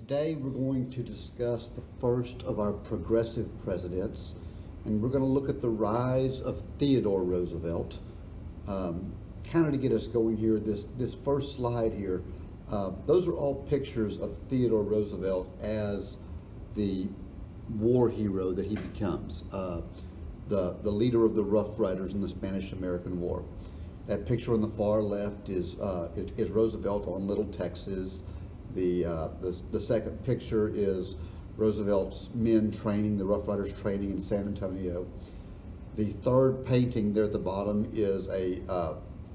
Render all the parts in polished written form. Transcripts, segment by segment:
Today we're going to discuss the first of our progressive presidents, and we're going to look at the rise of Theodore Roosevelt. Kind of to get us going here, this first slide here, those are all pictures of Theodore Roosevelt as the war hero that he becomes, the leader of the Rough Riders in the Spanish-American War. That picture on the far left is Roosevelt on Little Texas. The second picture is Roosevelt's men training, the Rough Riders training in San Antonio. The third painting there at the bottom is a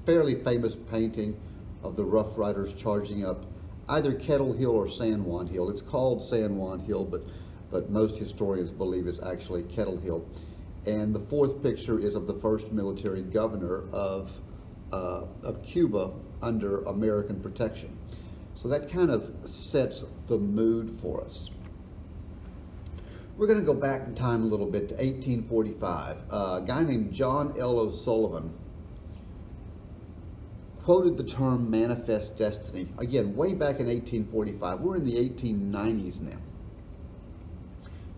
fairly famous painting of the Rough Riders charging up either Kettle Hill or San Juan Hill. It's called San Juan Hill, but most historians believe it's actually Kettle Hill. And the fourth picture is of the first military governor of Cuba under American protection. So that kind of sets the mood for us. We're going to go back in time a little bit to 1845. A guy named John L. O'Sullivan quoted the term manifest destiny. Again, way back in 1845. We're in the 1890s now.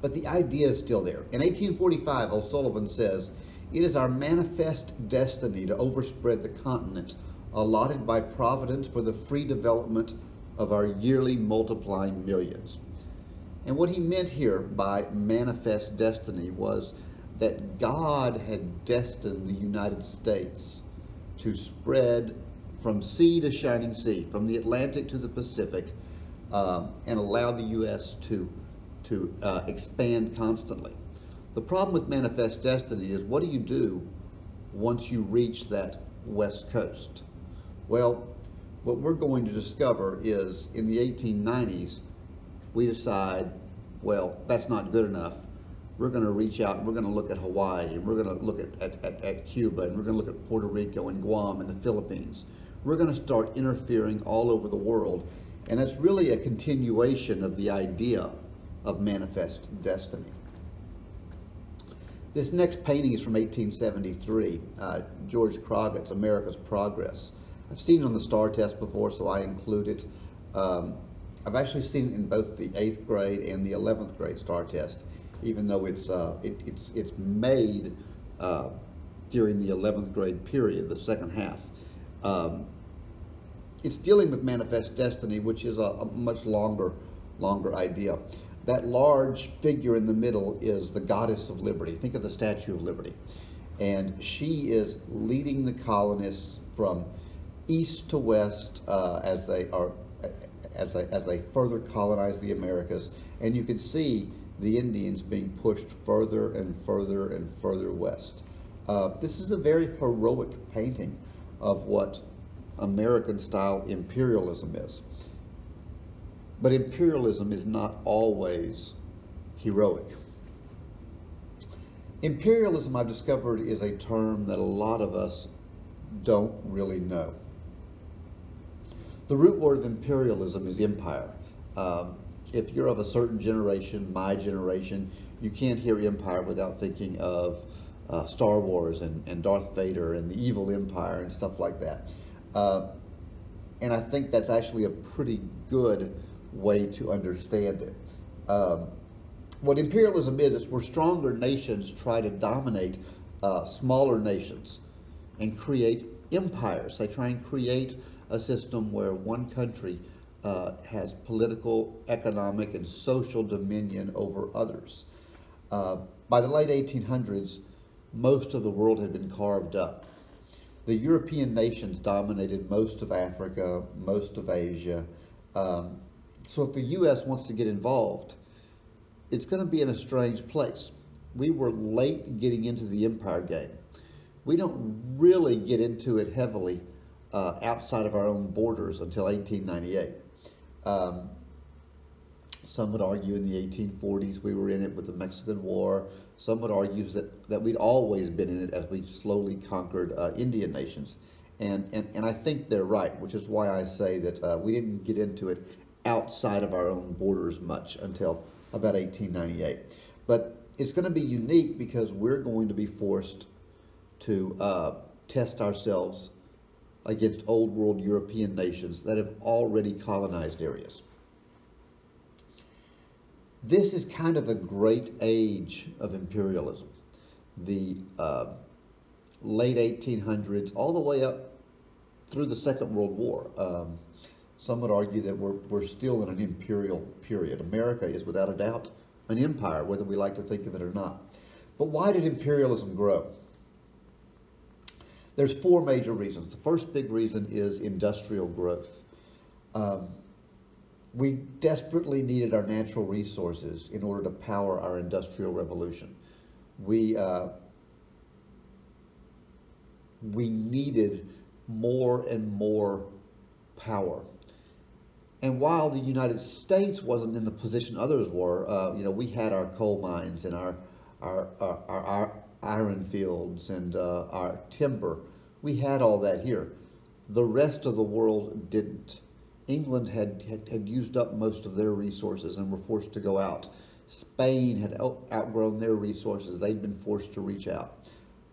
But the idea is still there. In 1845, O'Sullivan says, "It is our manifest destiny to overspread the continent allotted by Providence for the free development of our yearly multiplying millions." And what he meant here by manifest destiny was that God had destined the United States to spread from sea to shining sea, from the Atlantic to the Pacific, and allow the U.S. to expand constantly. The problem with manifest destiny is, what do you do once you reach that west coast? Well, what we're going to discover is in the 1890s, we decide, well, that's not good enough. We're going to reach out and we're going to look at Hawaii, and we're going to look at Cuba, and we're going to look at Puerto Rico and Guam and the Philippines. We're going to start interfering all over the world. And that's really a continuation of the idea of manifest destiny. This next painting is from 1873, George Croggott's America's Progress. I've seen it on the STAR test before, so I include it. I've actually seen it in both the 8th grade and the 11th grade STAR test, even though it's made during the 11th grade period, the second half. It's dealing with manifest destiny, which is a much longer idea. That large figure in the middle is the Goddess of Liberty. Think of the Statue of Liberty. And she is leading the colonists from east to west as they further colonize the Americas. And you can see the Indians being pushed further and further and further west. This is a very heroic painting of what American-style imperialism is. But imperialism is not always heroic. Imperialism, I've discovered, is a term that a lot of us don't really know. The root word of imperialism is empire. If you're of a certain generation, my generation, you can't hear empire without thinking of Star Wars and Darth Vader and the evil empire and stuff like that. And I think that's actually a pretty good way to understand it. What imperialism is where stronger nations try to dominate smaller nations and create empires. They try and create a system where one country has political, economic, and social dominion over others. By the late 1800s, most of the world had been carved up. The European nations dominated most of Africa, most of Asia. So if the U.S. wants to get involved, it's going to be in a strange place. We were late getting into the empire game. We don't really get into it heavily outside of our own borders until 1898. Some would argue in the 1840s we were in it with the Mexican War. Some would argue that we'd always been in it as we slowly conquered Indian nations. And I think they're right, which is why I say that we didn't get into it outside of our own borders much until about 1898. But it's going to be unique because we're going to be forced to test ourselves against old world European nations that have already colonized areas. This is kind of the great age of imperialism. The late 1800s, all the way up through the Second World War. Some would argue that we're still in an imperial period. America is without a doubt an empire, whether we like to think of it or not. But why did imperialism grow? There's four major reasons. The first big reason is industrial growth. We desperately needed our natural resources in order to power our industrial revolution. We needed more and more power. And while the United States wasn't in the position others were, we had our coal mines and our iron fields and our timber. We had all that here. The rest of the world didn't. England had used up most of their resources and were forced to go out. Spain had outgrown their resources. They'd been forced to reach out.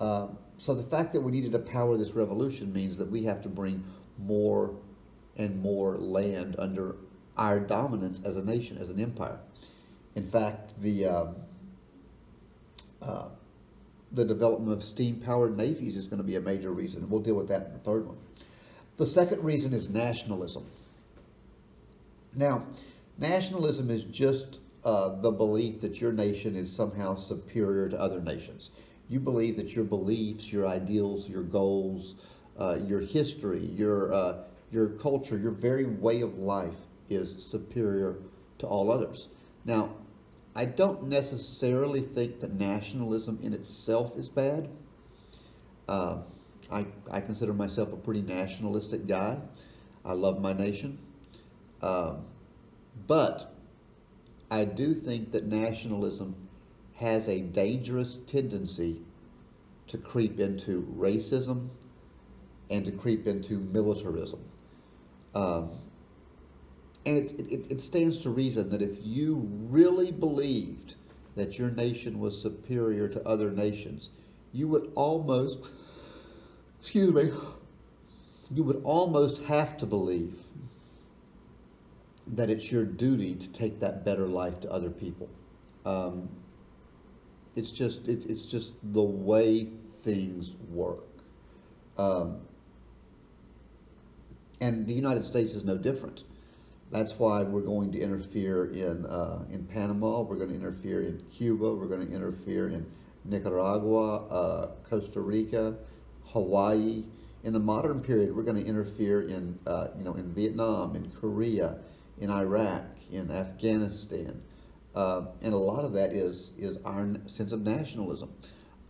So the fact that we needed to power this revolution means that we have to bring more and more land under our dominance as a nation, as an empire. In fact, the development of steam-powered navies is going to be a major reason. We'll deal with that in the third one. The second reason is nationalism. Now, nationalism is just the belief that your nation is somehow superior to other nations. You believe that your beliefs, your ideals, your goals, your history, your culture, your very way of life is superior to all others. Now, I don't necessarily think that nationalism in itself is bad. I consider myself a pretty nationalistic guy. I love my nation. But I do think that nationalism has a dangerous tendency to creep into racism and to creep into militarism. And it stands to reason that if you really believed that your nation was superior to other nations, you would almost, you would almost have to believe that it's your duty to take that better life to other people. It's just the way things work. And the United States is no different. That's why we're going to interfere in Panama. We're going to interfere in Cuba. We're going to interfere in Nicaragua, Costa Rica, Hawaii. In the modern period, we're going to interfere in Vietnam, in Korea, in Iraq, in Afghanistan. And a lot of that is our sense of nationalism,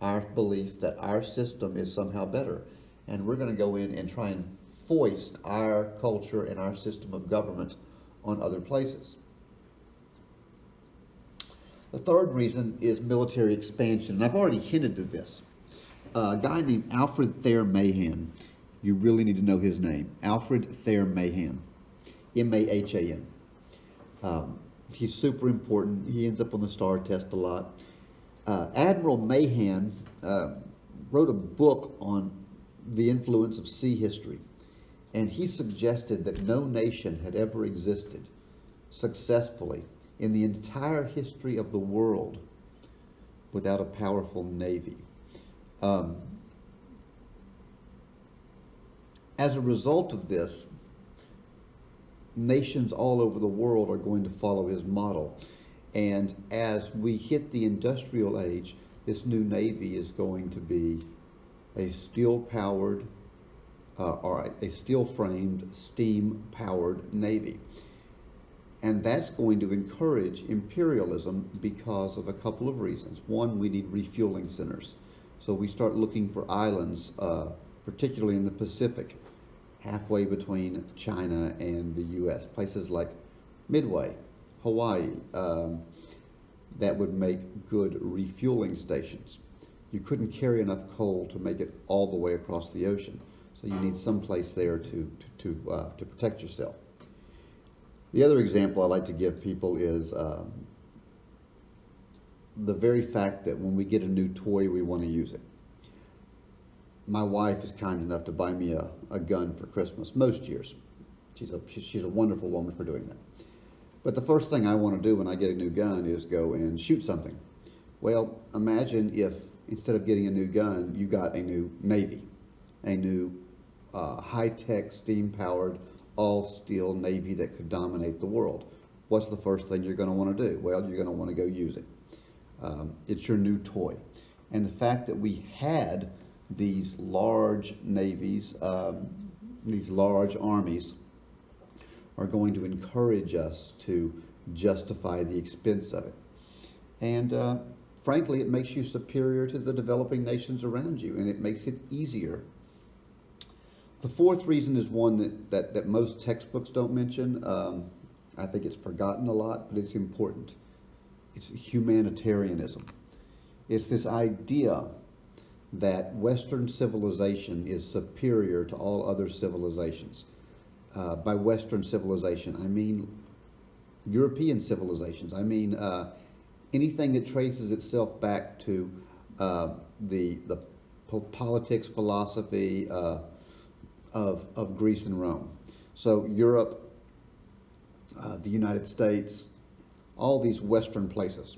our belief that our system is somehow better. And we're going to go in and try and foist our culture and our system of government on other places. The third reason is military expansion. And I've already hinted at this. A guy named Alfred Thayer Mahan, you really need to know his name. Alfred Thayer Mahan, M-A-H-A-N. He's super important. He ends up on the STAR test a lot. Admiral Mahan wrote a book on the influence of sea history. And he suggested that no nation had ever existed successfully in the entire history of the world without a powerful navy. As a result of this, nations all over the world are going to follow his model. And as we hit the industrial age, this new navy is going to be a steel-powered or a steel-framed, steam-powered navy. And that's going to encourage imperialism because of a couple of reasons. One, we need refueling centers. So we start looking for islands, particularly in the Pacific, halfway between China and the U.S. Places like Midway, Hawaii, that would make good refueling stations. You couldn't carry enough coal to make it all the way across the ocean. So you need some place there to protect yourself. The other example I like to give people is the very fact that when we get a new toy, we want to use it. My wife is kind enough to buy me a gun for Christmas most years. She's a wonderful woman for doing that. But the first thing I want to do when I get a new gun is go and shoot something. Well, imagine if instead of getting a new gun, you got a new Navy, a new high-tech, steam-powered, all-steel Navy that could dominate the world. What's the first thing you're going to want to do? Well, you're going to want to go use it. It's your new toy. And the fact that we had these large navies, these large armies, are going to encourage us to justify the expense of it. And frankly, it makes you superior to the developing nations around you, and it makes it easier. The fourth reason is one that most textbooks don't mention. I think it's forgotten a lot, but it's important. It's humanitarianism. It's this idea that Western civilization is superior to all other civilizations. By Western civilization, I mean European civilizations. I mean anything that traces itself back to the politics, philosophy of Greece and Rome. So Europe, the United States, all these Western places.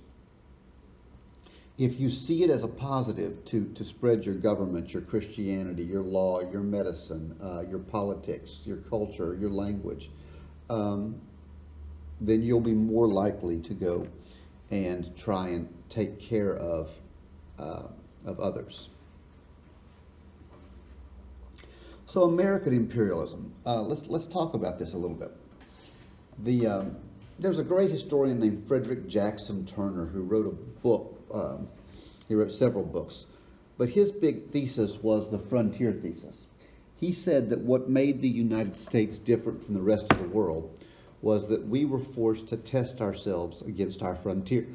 If you see it as a positive to spread your government, your Christianity, your law, your medicine, your politics, your culture, your language, then you'll be more likely to go and try and take care of others. So American imperialism. Let's talk about this a little bit. There's a great historian named Frederick Jackson Turner who wrote a book. He wrote several books, but his big thesis was the frontier thesis. He said that what made the United States different from the rest of the world was that we were forced to test ourselves against our frontier.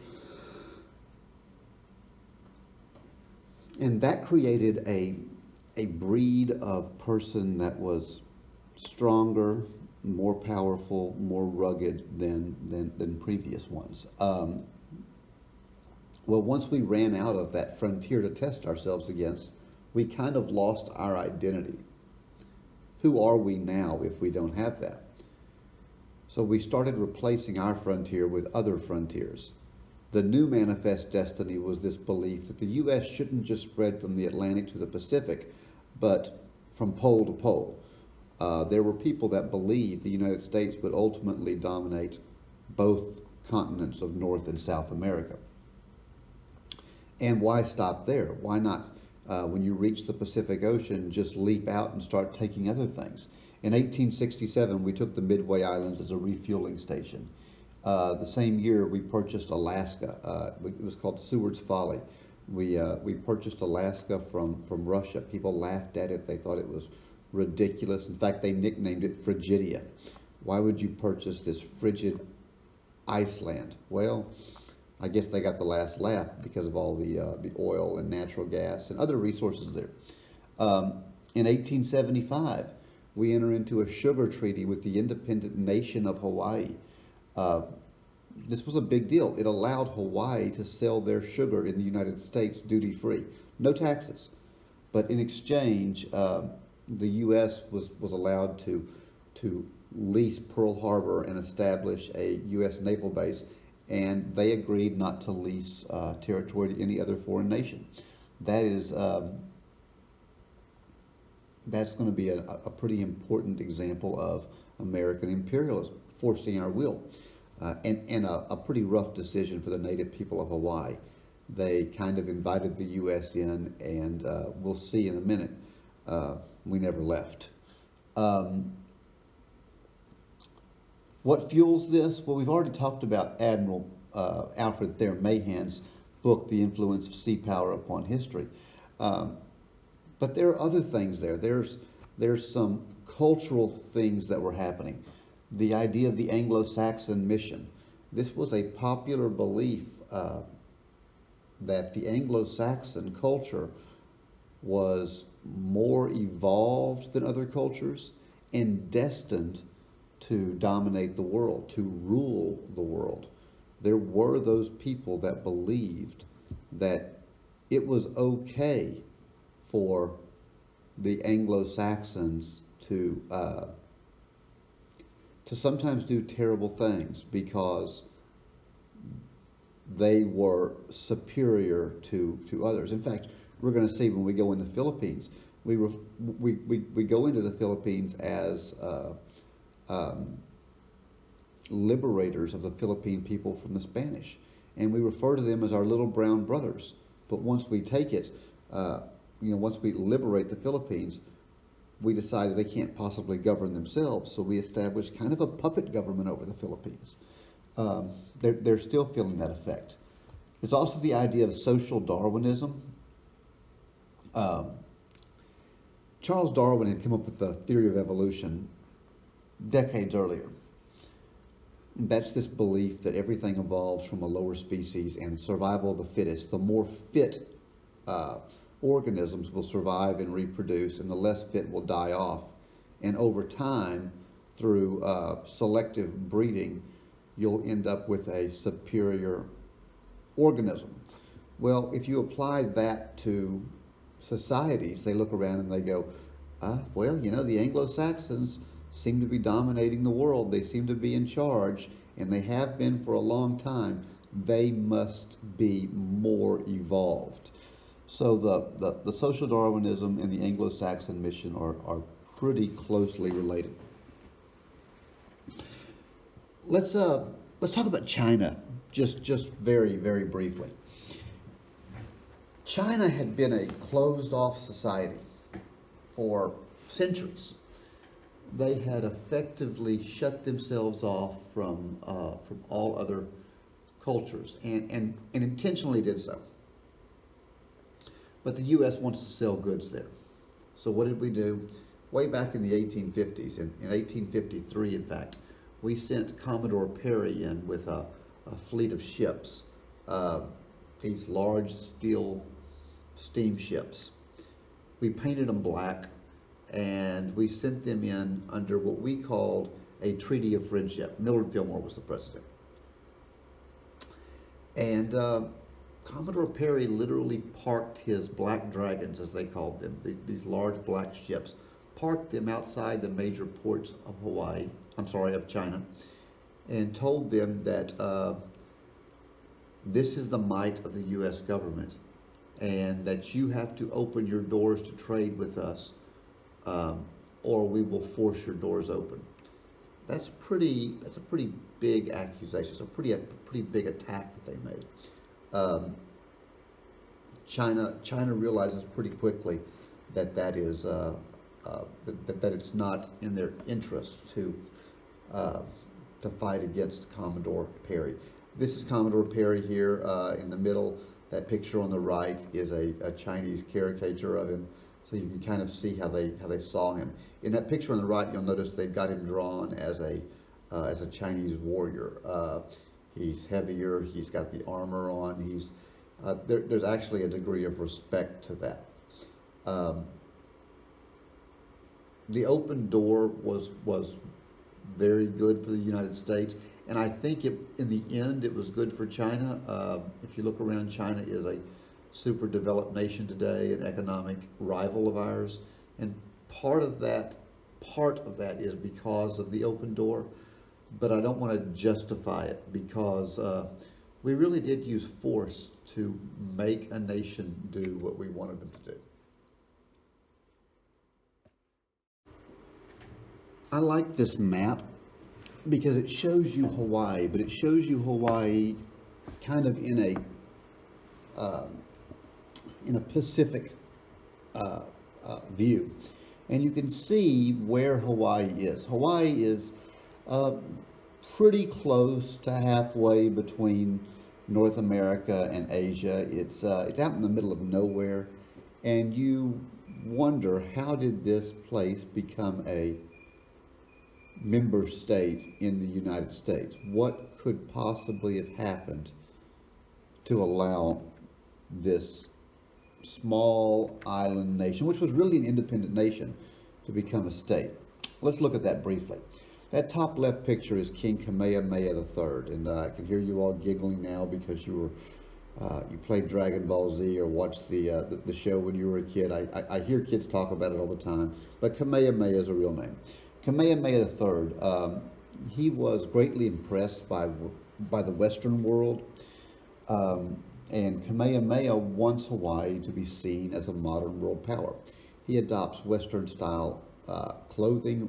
And that created a breed of person that was stronger, more powerful, more rugged than previous ones. Well, once we ran out of that frontier to test ourselves against, we kind of lost our identity. Who are we now if we don't have that? So we started replacing our frontier with other frontiers. The new manifest destiny was this belief that the U.S. shouldn't just spread from the Atlantic to the Pacific, but from pole to pole. There were people that believed the United States would ultimately dominate both continents of North and South America. And why stop there? Why not, when you reach the Pacific Ocean, just leap out and start taking other things? In 1867, we took the Midway Islands as a refueling station. The same year, we purchased Alaska. It was called Seward's Folly. We purchased Alaska from Russia. People laughed at it. They thought it was ridiculous. In fact, they nicknamed it Frigidia. Why would you purchase this frigid Iceland? Well, I guess they got the last laugh because of all the oil and natural gas and other resources there. In 1875, we enter into a sugar treaty with the independent nation of Hawaii. This was a big deal. It allowed Hawaii to sell their sugar in the United States duty-free, no taxes. But in exchange, the U.S. was allowed to lease Pearl Harbor and establish a U.S. naval base, and they agreed not to lease territory to any other foreign nation. That's going to be a pretty important example of American imperialism, forcing our will, and a pretty rough decision for the native people of Hawaii. They kind of invited the U.S. in, and we'll see in a minute, we never left. What fuels this? Well, we've already talked about Admiral Alfred Thayer Mahan's book, The Influence of Sea Power Upon History. But there are other things there. There's some cultural things that were happening. The idea of the Anglo-Saxon mission. This was a popular belief that the Anglo-Saxon culture was more evolved than other cultures and destined to dominate the world, to rule the world. There were those people that believed that it was okay for the Anglo-Saxons to to sometimes do terrible things because they were superior to others. In fact, we're going to see when we go in the Philippines, we go into the Philippines as liberators of the Philippine people from the Spanish, and we refer to them as our little brown brothers. But once we take it, once we liberate the Philippines, we decide that they can't possibly govern themselves, so we establish kind of a puppet government over the Philippines. They're still feeling that effect. There's also the idea of social Darwinism. Charles Darwin had come up with the theory of evolution decades earlier. That's this belief that everything evolves from a lower species and survival of the fittest. The more fit organisms will survive and reproduce, and the less fit will die off. And over time, through selective breeding, you'll end up with a superior organism. Well, if you apply that to societies, they look around and they go, the Anglo-Saxons seem to be dominating the world. They seem to be in charge, and they have been for a long time. They must be more evolved. So the social Darwinism and the Anglo-Saxon mission are pretty closely related. Let's talk about China just very, very briefly. China had been a closed-off society for centuries. They had effectively shut themselves off from all other cultures, and intentionally did so. But the U.S. wants to sell goods there. So what did we do? Way back in the 1850s, in 1853, in fact, we sent Commodore Perry in with a fleet of ships, these large steel steamships. We painted them black, and we sent them in under what we called a treaty of friendship. Millard Fillmore was the president. And Commodore Perry literally parked his black dragons, as they called them, these large black ships, parked them outside the major ports of China, and told them that this is the might of the U.S. government, and that you have to open your doors to trade with us, or we will force your doors open. That's a pretty big accusation. It's a pretty big attack that they made. China realizes pretty quickly that is that it's not in their interest to fight against Commodore Perry. This is Commodore Perry here in the middle. That picture on the right is a Chinese caricature of him, so you can kind of see how they saw him. In that picture on the right, you'll notice they've got him drawn as a Chinese warrior. He's heavier. He's got the armor on. There's actually a degree of respect to that. The open door was very good for the United States, and I think in the end it was good for China. If you look around, China is a super developed nation today, an economic rival of ours, and part of that is because of the open door. But I don't want to justify it, because we really did use force to make a nation do what we wanted them to do. I like this map because it shows you Hawaii, but it shows you Hawaii kind of in a Pacific view, and you can see where Hawaii is. Hawaii is pretty close to halfway between North America and Asia. It's out in the middle of nowhere, and you wonder, how did this place become a member state in the United States? What could possibly have happened to allow this small island nation, which was really an independent nation, to become a state? Let's look at that briefly. That top left picture is King Kamehameha III, and I can hear you all giggling now because you played Dragon Ball Z or watched the show when you were a kid. I hear kids talk about it all the time, but Kamehameha is a real name. Kamehameha III he was greatly impressed by the Western world, um, and Kamehameha wants Hawaii to be seen as a modern world power. He adopts Western style clothing.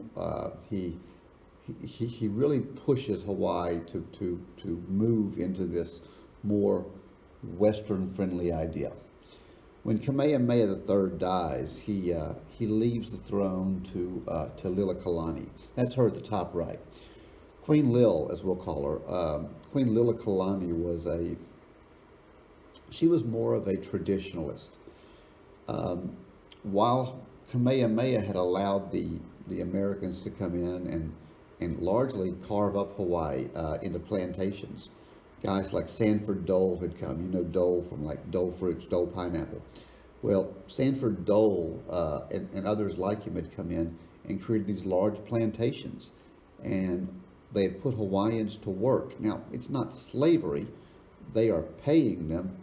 He really pushes Hawaii to move into this more Western friendly idea. When Kamehameha III dies, he leaves the throne to Liliuokalani. That's her at the top right. Queen Lil, as we'll call her, Queen Liliuokalani she was more of a traditionalist. Um, while Kamehameha had allowed the Americans to come in and largely carve up Hawaii into plantations, guys like Sanford Dole had come. You know Dole from like Dole fruits, Dole pineapple. Well, Sanford Dole and others like him had come in and created these large plantations, and they had put Hawaiians to work. Now, it's not slavery; they are paying them,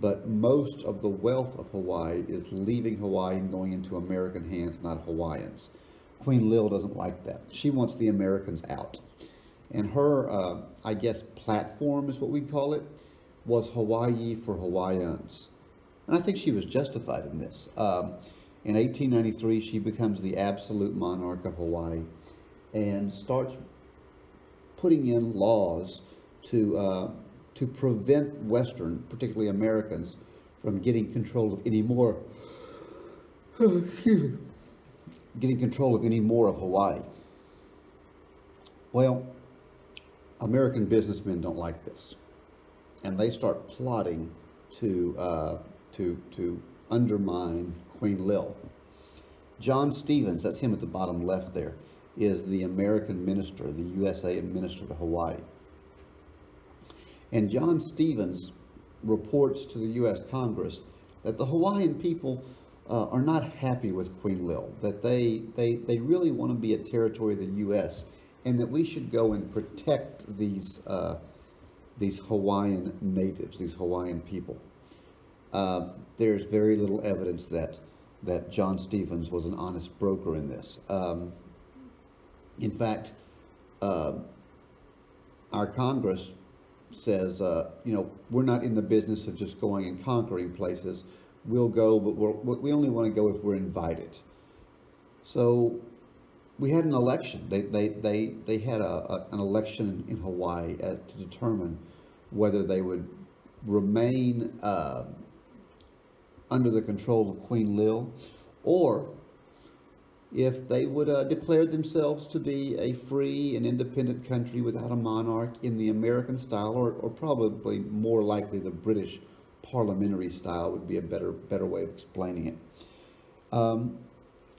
but most of the wealth of Hawaii is leaving Hawaii and going into American hands, not Hawaiians. Queen Lil doesn't like that. She wants the Americans out. And her, I guess, platform is what we'd call it, was Hawaii for Hawaiians. And I think she was justified in this. In 1893, she becomes the absolute monarch of Hawaii and starts putting in laws to prevent Western, particularly Americans, from getting control of any more, getting control of any more of Hawaii. Well, American businessmen don't like this, and they start plotting to undermine Queen Lil. John Stevens, that's him at the bottom left there, is the American minister, the USA minister to Hawaii. And John Stevens reports to the U.S. Congress that the Hawaiian people are not happy with Queen Lil, that they really want to be a territory of the U.S., and that we should go and protect these Hawaiian natives, these Hawaiian people. There's very little evidence that John Stevens was an honest broker in this. In fact, our Congress says, we're not in the business of just going and conquering places. We'll go, but we only want to go if we're invited. So we had an election. They had an election in Hawaii to determine whether they would remain under the control of Queen Lil, or if they would declare themselves to be a free and independent country without a monarch in the American style, or probably more likely the British parliamentary style would be a better way of explaining it.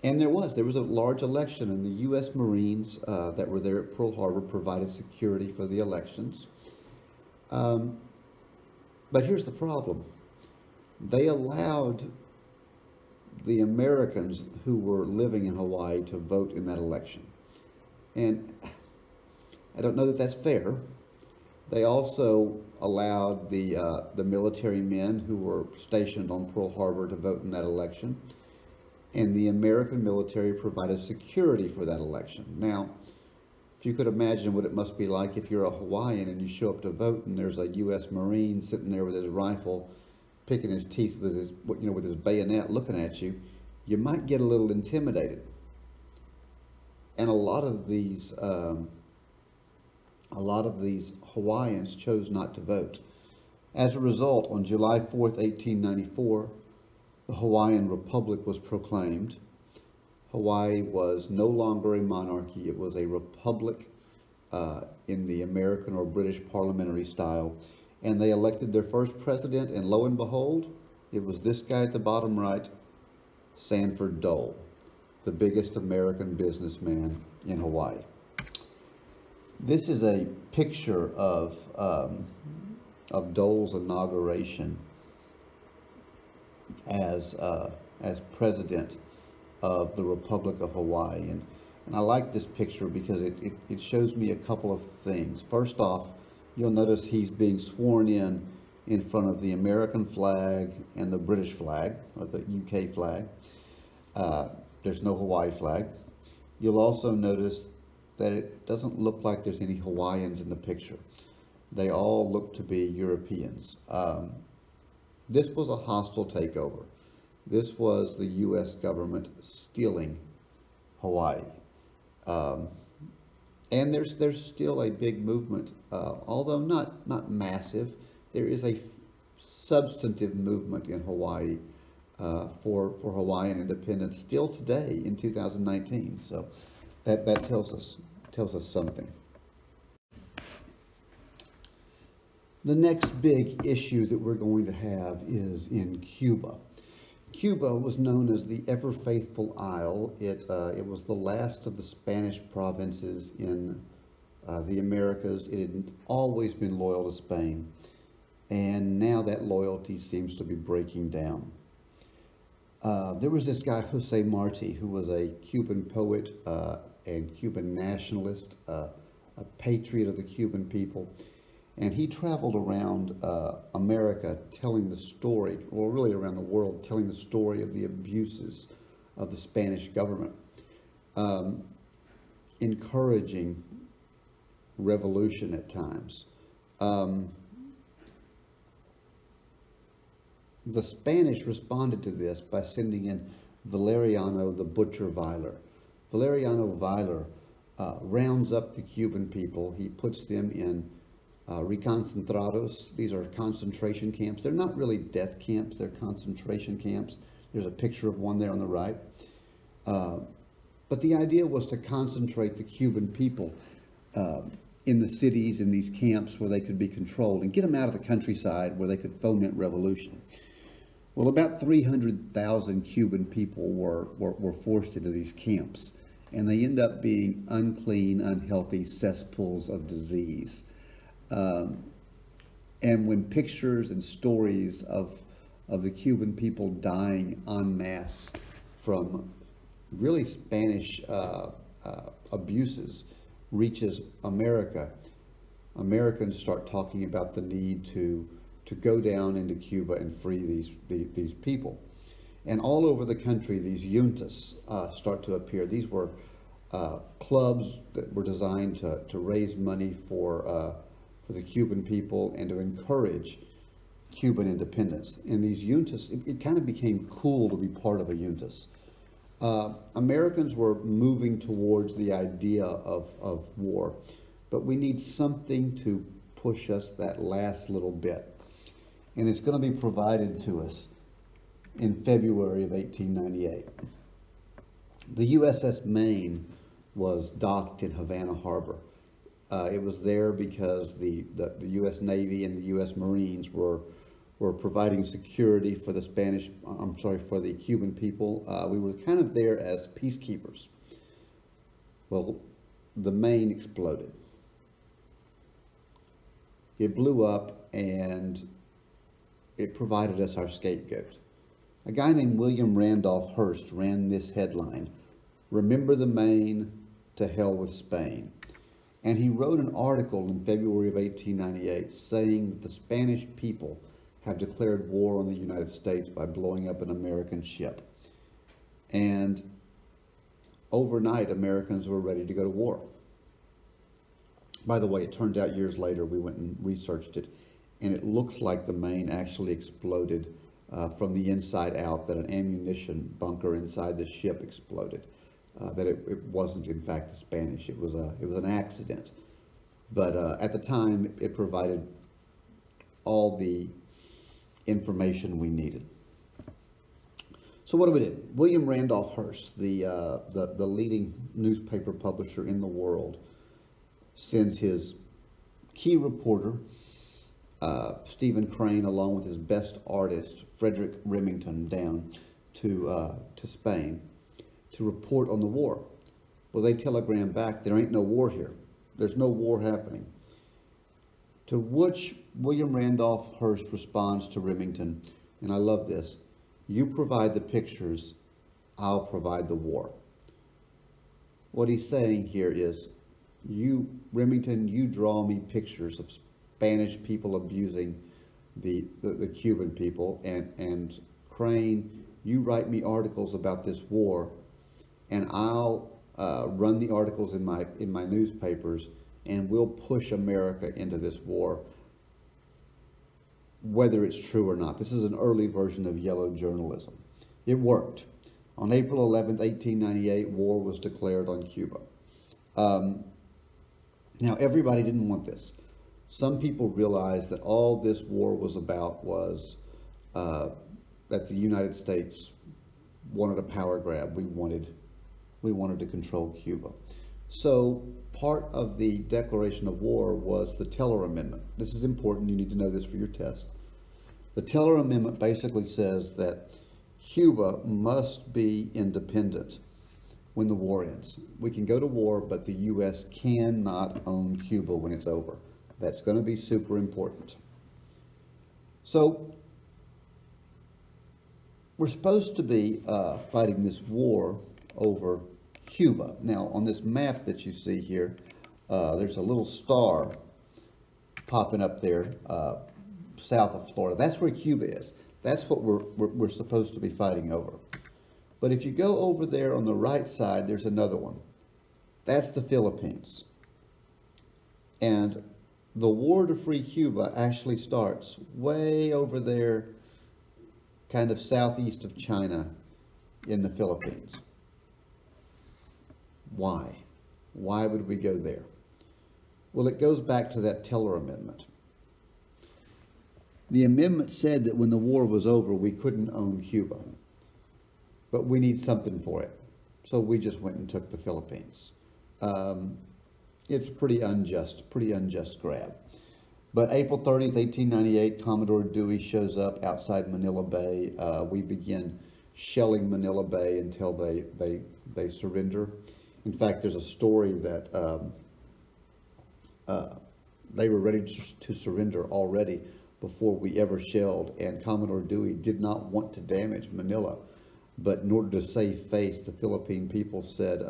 And there was a large election, and the U.S. Marines that were there at Pearl Harbor provided security for the elections. But here's the problem. They allowed the Americans who were living in Hawaii to vote in that election. And I don't know that that's fair. They also allowed the military men who were stationed on Pearl Harbor to vote in that election. And the American military provided security for that election. Now, if you could imagine what it must be like if you're a Hawaiian and you show up to vote and there's a U.S. Marine sitting there with his rifle, picking his teeth with his bayonet, looking at you, you might get a little intimidated. And a lot of these Hawaiians chose not to vote. As a result, on July 4th, 1894, the Hawaiian Republic was proclaimed. Hawaii was no longer a monarchy. It was a republic in the American or British parliamentary style. And they elected their first president, and lo and behold, it was this guy at the bottom right, Sanford Dole, the biggest American businessman in Hawaii. This is a picture of Dole's inauguration as president of the Republic of Hawaii. And I like this picture because it shows me a couple of things. First off, you'll notice he's being sworn in front of the American flag and the British flag, or the UK flag. There's no Hawaii flag. You'll also notice that it doesn't look like there's any Hawaiians in the picture. They all look to be Europeans. This was a hostile takeover. This was the U.S. government stealing Hawaii. Um, and there's still a big movement, although not massive. There is a substantive movement in Hawaii for Hawaiian independence still today in 2019. So that tells us something. The next big issue that we're going to have is in Cuba. Cuba was known as the Ever Faithful Isle. It was the last of the Spanish provinces in the Americas. It had always been loyal to Spain, and now that loyalty seems to be breaking down. There was this guy, Jose Marti, who was a Cuban poet and Cuban nationalist, a patriot of the Cuban people. And he traveled around America telling the story, or really around the world, telling the story of the abuses of the Spanish government, encouraging revolution at times. The Spanish responded to this by sending in Valeriano the Butcher Viler. Valeriano Viler rounds up the Cuban people. He puts them in reconcentrados. These are concentration camps. They're not really death camps, they're concentration camps. There's a picture of one there on the right. But the idea was to concentrate the Cuban people in the cities, in these camps where they could be controlled, and get them out of the countryside where they could foment revolution. Well, about 300,000 Cuban people were forced into these camps, and they end up being unclean, unhealthy cesspools of disease. And when pictures and stories of the Cuban people dying en masse from really Spanish abuses reaches America, Americans start talking about the need to go down into Cuba and free these people. And all over the country, these juntas start to appear. These were clubs that were designed to raise money for the Cuban people and to encourage Cuban independence. And these juntas, it kind of became cool to be part of a juntas. Americans were moving towards the idea of war, but we need something to push us that last little bit. And it's going to be provided to us in February of 1898. The USS Maine was docked in Havana Harbor. It was there because the U.S. Navy and the U.S. Marines were providing security for the for the Cuban people. We were kind of there as peacekeepers. Well, the Maine exploded. It blew up, and it provided us our scapegoat. A guy named William Randolph Hearst ran this headline: "Remember the Maine, to hell with Spain." And he wrote an article in February of 1898 saying that the Spanish people have declared war on the United States by blowing up an American ship. And overnight, Americans were ready to go to war. By the way, it turned out years later, we went and researched it, and it looks like the Maine actually exploded from the inside out, that an ammunition bunker inside the ship exploded. That it wasn't in fact the Spanish. It was an accident. But at the time, it provided all the information we needed. So what do we do? William Randolph Hearst, the leading newspaper publisher in the world, sends his key reporter, Stephen Crane, along with his best artist, Frederick Remington, down to Spain to report on the war. Well, they telegram back, there ain't no war here. There's no war happening. To which William Randolph Hearst responds to Remington, and I love this: "You provide the pictures, I'll provide the war." What he's saying here is, Remington, you draw me pictures of Spanish people abusing the Cuban people, and Crane, you write me articles about this war, and I'll run the articles in my newspapers, and we'll push America into this war, whether it's true or not. This is an early version of yellow journalism. It worked. On April 11th, 1898, war was declared on Cuba. Now, everybody didn't want this. Some people realized that all this war was about was that the United States wanted a power grab. We wanted to control Cuba. So part of the declaration of war was the Teller Amendment. This is important. You need to know this for your test. The Teller Amendment basically says that Cuba must be independent when the war ends. We can go to war, but the U.S. cannot own Cuba when it's over. That's going to be super important. So we're supposed to be fighting this war over Cuba. Now, on this map that you see here, there's a little star popping up there south of Florida. That's where Cuba is. That's what we're supposed to be fighting over. But if you go over there on the right side, there's another one. That's the Philippines. And the war to free Cuba actually starts way over there, kind of southeast of China in the Philippines. Why? Why would we go there? Well, it goes back to that Teller Amendment. The amendment said that when the war was over, we couldn't own Cuba, but we need something for it. So we just went and took the Philippines. It's pretty unjust grab. But April 30th, 1898, Commodore Dewey shows up outside Manila Bay. We begin shelling Manila Bay until they surrender. In fact, there's a story that they were ready to surrender already before we ever shelled, and Commodore Dewey did not want to damage Manila. But in order to save face, the Philippine people said,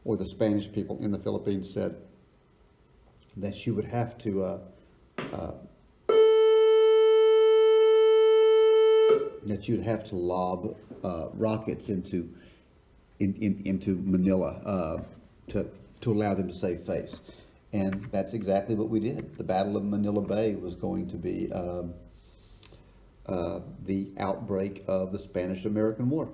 or the Spanish people in the Philippines said, that you would have to lob rockets into Manila to allow them to save face. And that's exactly what we did. The Battle of Manila Bay was going to be the outbreak of the Spanish-American War.